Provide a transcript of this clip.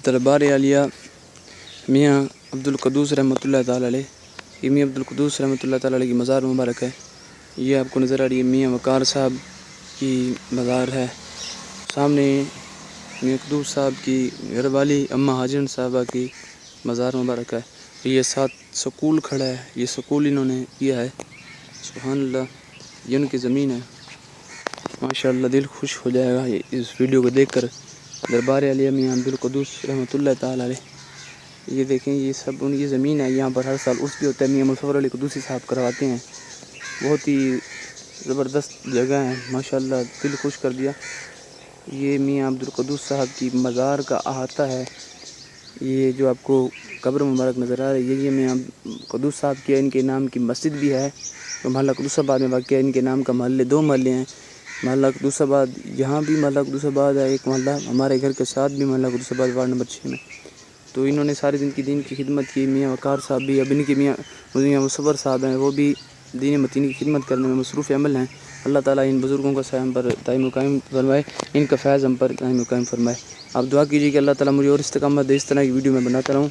दरबार आलिया मियाँ अब्दुल क़ुद्दूस रहमतुल्लाह ताला अलैह। ये मियाँ अब्दुल क़ुद्दूस रहमतुल्लाह ताला अलैह की मज़ार मुबारक है। ये आपको नज़र आ रही है मियाँ वक़ार साहब की मज़ार है। सामने मियाँ क़ुद्दूस साहब की घरवाली अम्मा हाजरन साहबा की मज़ार मुबारक है। ये साथ स्कूल खड़ा है, ये स्कूल इन्होंने किया है। सुभान अल्लाह, ये उनकी ज़मीन है। माशाअल्लाह, दिल खुश हो जाएगा इस वीडियो को देखकर। दरबार आलिया मियाँ अब्दुल क़ुद्दूस रहमतुल्लाह ताला अलैह। ये देखें, ये सब उनकी ज़मीन है। यहाँ पर हर साल उर्स भी होता है। मियाँ मुज़फ़्फ़र अली क़ुद्दूसी साहब करवाते हैं। बहुत ही ज़बरदस्त जगह है माशाअल्लाह, दिल खुश कर दिया। ये मियाँ अब्दुल क़ुद्दूस साहब की मज़ार का अहाता है। ये जो आपको कब्र मुबारक नज़र आ रही है, ये मियाँ क़ुद्दूस साहब की है। इनके नाम की मस्जिद भी है तो मोहल्ला क़ुद्दूसाबाद में वाक़ है। इनके नाम का महल्ले 2 महल्ले हैं, मोहल्ला क़ुद्दूसाबाद, यहाँ भी मोहल्ला क़ुद्दूसाबाद है एक मोहल्ला, हमारे घर के साथ भी मोहल्ला क़ुद्दूसाबाद वार्ड नंबर 6 में। तो इन्होंने सारी ज़िंदगी दीन की खिदमत की। मियाँ वक़ार साहब भी, अब इनके मियाँ मुज़फ़्फ़र साहब हैं, वो भी दीन मतीन की खिदमत करने में मसरूफ़ अमल हैं। अल्लाह ताला इन बुज़ुर्गों का साया हम पर दाइम व कायम फरमाए, इनका फैज़ हम पर दाइम व कायम फरमाए। आप दुआ कीजिए कि अल्लाह ताला मुझे और इस्तिक़ामत दे, इस तरह की वीडियो मैं बनाता रहूँ।